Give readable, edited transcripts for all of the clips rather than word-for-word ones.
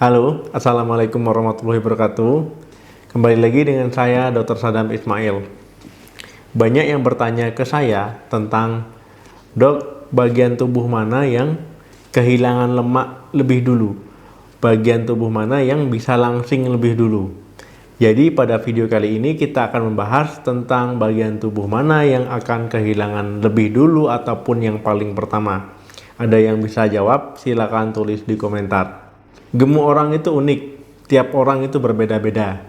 Halo, Assalamualaikum warahmatullahi wabarakatuh. Kembali lagi dengan saya, Dr. Sadam Ismail. Banyak yang bertanya ke saya tentang, dok, bagian tubuh mana yang kehilangan lemak lebih dulu? Bagian tubuh mana yang bisa langsing lebih dulu? Jadi pada video kali ini kita akan membahas tentang bagian tubuh mana yang akan kehilangan lebih dulu ataupun yang paling pertama. Ada yang bisa jawab? Silakan tulis di komentar. Gemuk orang itu unik, tiap orang itu berbeda-beda.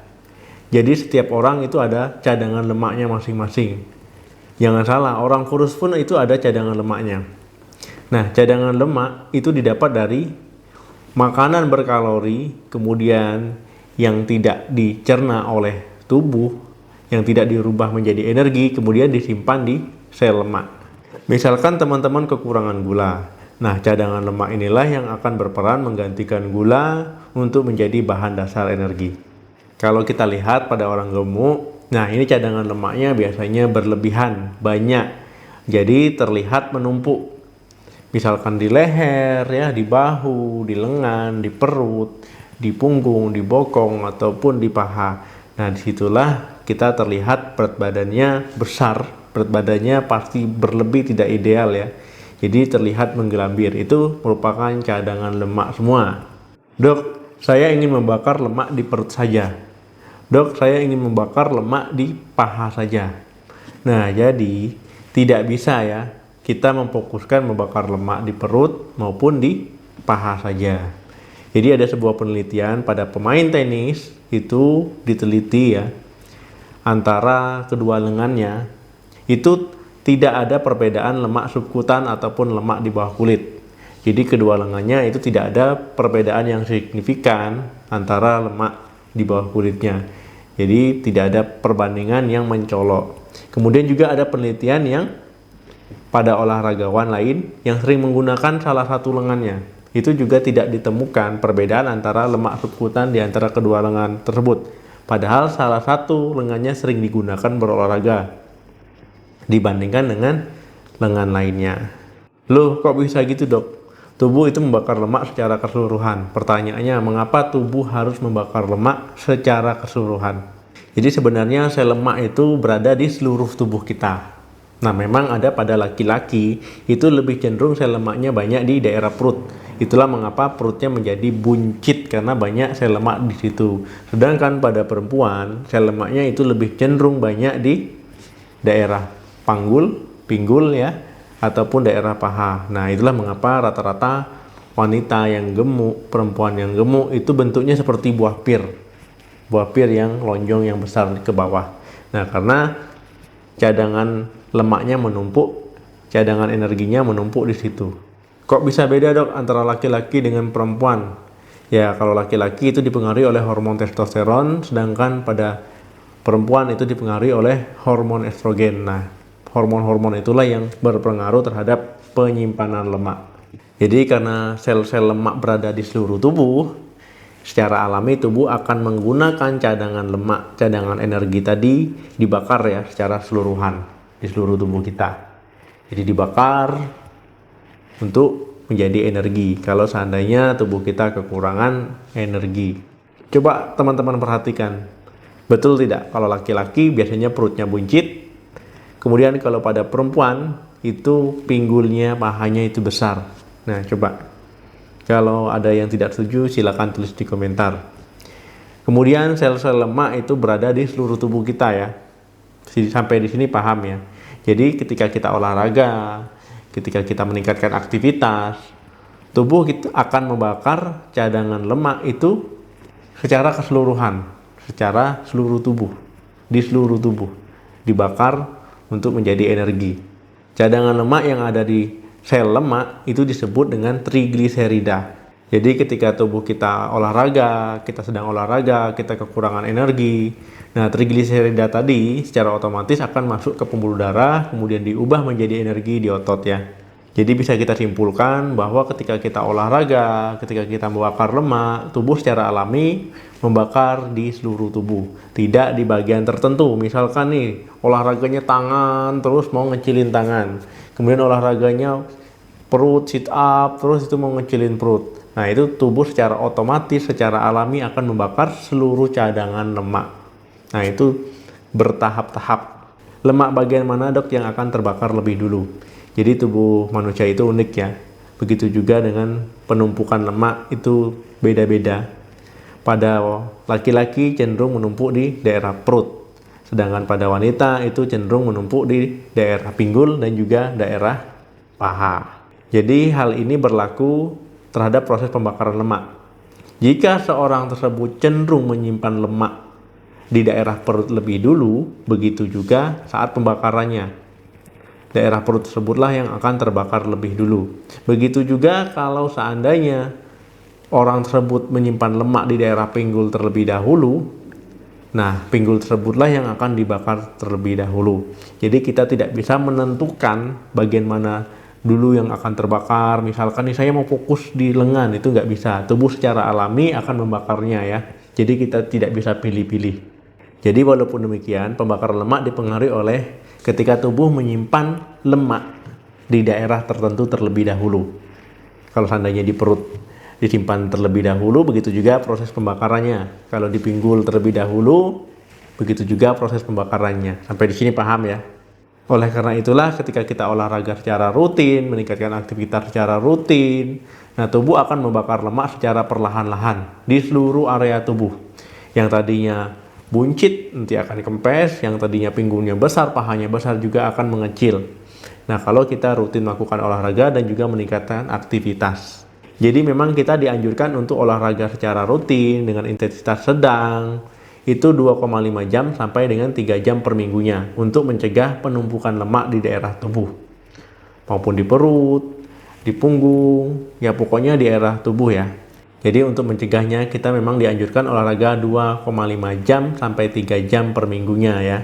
Jadi setiap orang itu ada cadangan lemaknya masing-masing. Jangan salah, orang kurus pun itu ada cadangan lemaknya. Nah, cadangan lemak itu didapat dari makanan berkalori, kemudian yang tidak dicerna oleh tubuh, yang tidak dirubah menjadi energi, kemudian disimpan di sel lemak. Misalkan teman-teman kekurangan gula. Nah, cadangan lemak inilah yang akan berperan menggantikan gula untuk menjadi bahan dasar energi. Kalau kita lihat pada orang gemuk, nah ini cadangan lemaknya biasanya berlebihan, banyak. Jadi terlihat menumpuk. Misalkan di leher, ya, di bahu, di lengan, di perut, di punggung, di bokong, ataupun di paha. Nah, disitulah kita terlihat berat badannya besar, berat badannya pasti berlebih, tidak ideal ya. Jadi terlihat menggelambir, itu merupakan cadangan lemak semua. Dok, saya ingin membakar lemak di perut saja. Dok, saya ingin membakar lemak di paha saja. Nah, jadi tidak bisa ya kita memfokuskan membakar lemak di perut maupun di paha saja. Jadi ada sebuah penelitian pada pemain tenis itu diteliti ya, antara kedua lengannya itu tidak ada perbedaan lemak subkutan ataupun lemak di bawah kulit. Jadi kedua lengannya itu tidak ada perbedaan yang signifikan antara lemak di bawah kulitnya. Jadi tidak ada perbandingan yang mencolok. Kemudian juga ada penelitian yang pada olahragawan lain yang sering menggunakan salah satu lengannya. Itu juga tidak ditemukan perbedaan antara lemak subkutan di antara kedua lengan tersebut. Padahal salah satu lengannya sering digunakan berolahraga dibandingkan dengan lengan lainnya. Loh, kok bisa gitu, dok? Tubuh itu membakar lemak secara keseluruhan. Pertanyaannya, mengapa tubuh harus membakar lemak secara keseluruhan? Jadi sebenarnya sel lemak itu berada di seluruh tubuh kita. Nah, memang ada pada laki-laki itu lebih cenderung sel lemaknya banyak di daerah perut. Itulah mengapa perutnya menjadi buncit karena banyak sel lemak di situ. Sedangkan pada perempuan, sel lemaknya itu lebih cenderung banyak di daerah panggul, pinggul ya, ataupun daerah paha. Nah, itulah mengapa rata-rata wanita yang gemuk, perempuan yang gemuk itu bentuknya seperti buah pir. Buah pir yang lonjong yang besar ke bawah. Nah, karena cadangan lemaknya menumpuk, cadangan energinya menumpuk di situ. Kok bisa beda, dok, antara laki-laki dengan perempuan? Ya, kalau laki-laki itu dipengaruhi oleh hormon testosteron, sedangkan pada perempuan itu dipengaruhi oleh hormon estrogen. Nah, hormon-hormon itulah yang berpengaruh terhadap penyimpanan lemak. Jadi karena sel-sel lemak berada di seluruh tubuh, secara alami tubuh akan menggunakan cadangan lemak, cadangan energi tadi dibakar ya secara keseluruhan di seluruh tubuh kita. Jadi dibakar untuk menjadi energi kalau seandainya tubuh kita kekurangan energi. Coba teman-teman perhatikan, betul tidak kalau laki-laki biasanya perutnya buncit, kemudian kalau pada perempuan itu pinggulnya, pahanya itu besar. Nah, coba kalau ada yang tidak setuju silakan tulis di komentar. Kemudian sel-sel lemak itu berada di seluruh tubuh kita ya. Sampai di sini paham ya. Jadi ketika kita olahraga, ketika kita meningkatkan aktivitas, tubuh kita akan membakar cadangan lemak itu secara keseluruhan, secara seluruh tubuh, di seluruh tubuh dibakar untuk menjadi energi. Cadangan lemak yang ada di sel lemak itu disebut dengan trigliserida. Jadi ketika tubuh kita olahraga, kita sedang olahraga, kita kekurangan energi, nah trigliserida tadi secara otomatis akan masuk ke pembuluh darah, kemudian diubah menjadi energi di otot ya. Jadi bisa kita simpulkan bahwa ketika kita olahraga, ketika kita membakar lemak, tubuh secara alami membakar di seluruh tubuh, tidak di bagian tertentu. Misalkan nih, olahraganya tangan, terus mau ngecilin tangan. Kemudian olahraganya perut, sit up, terus itu mau ngecilin perut. Nah, itu tubuh secara otomatis, secara alami akan membakar seluruh cadangan lemak. Nah, itu bertahap-tahap. Lemak bagian mana dok yang akan terbakar lebih dulu? Jadi tubuh manusia itu unik ya. Begitu juga dengan penumpukan lemak itu beda-beda. Pada laki-laki cenderung menumpuk di daerah perut. Sedangkan pada wanita itu cenderung menumpuk di daerah pinggul dan juga daerah paha. Jadi hal ini berlaku terhadap proses pembakaran lemak. Jika seorang tersebut cenderung menyimpan lemak di daerah perut lebih dulu, begitu juga saat pembakarannya. Daerah perut tersebutlah yang akan terbakar lebih dulu. Begitu juga kalau seandainya orang tersebut menyimpan lemak di daerah pinggul terlebih dahulu, nah pinggul tersebutlah yang akan dibakar terlebih dahulu. Jadi kita tidak bisa menentukan bagian mana dulu yang akan terbakar. Misalkan nih saya mau fokus di lengan, itu nggak bisa. Tubuh secara alami akan membakarnya ya. Jadi kita tidak bisa pilih-pilih. Jadi walaupun demikian, pembakaran lemak dipengaruhi oleh ketika tubuh menyimpan lemak di daerah tertentu terlebih dahulu. Kalau seandainya di perut disimpan terlebih dahulu, begitu juga proses pembakarannya. Kalau di pinggul terlebih dahulu, begitu juga proses pembakarannya. Sampai di sini paham ya? Oleh karena itulah ketika kita olahraga secara rutin, meningkatkan aktivitas secara rutin, nah tubuh akan membakar lemak secara perlahan-lahan di seluruh area tubuh. Yang tadinya buncit nanti akan kempes, yang tadinya pinggulnya besar, pahanya besar juga akan mengecil. Nah, kalau kita rutin melakukan olahraga dan juga meningkatkan aktivitas. Jadi memang kita dianjurkan untuk olahraga secara rutin dengan intensitas sedang, itu 2,5 jam sampai dengan 3 jam per minggunya untuk mencegah penumpukan lemak di daerah tubuh. Maupun di perut, di punggung, ya pokoknya di daerah tubuh ya. Jadi untuk mencegahnya kita memang dianjurkan olahraga 2,5 jam sampai 3 jam per minggunya ya.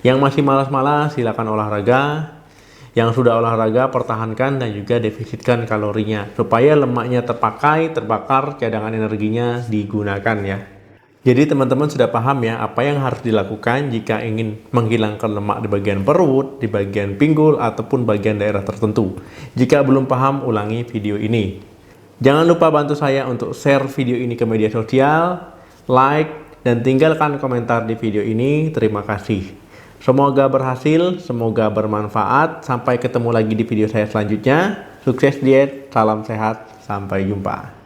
Yang masih malas-malas silakan olahraga. Yang sudah olahraga pertahankan dan juga defisitkan kalorinya supaya lemaknya terpakai, terbakar, cadangan energinya digunakan ya. Jadi teman-teman sudah paham ya apa yang harus dilakukan jika ingin menghilangkan lemak di bagian perut, di bagian pinggul ataupun bagian daerah tertentu. Jika belum paham, ulangi video ini. Jangan lupa bantu saya untuk share video ini ke media sosial, like, dan tinggalkan komentar di video ini. Terima kasih. Semoga berhasil, semoga bermanfaat. Sampai ketemu lagi di video saya selanjutnya. Sukses diet, salam sehat, sampai jumpa.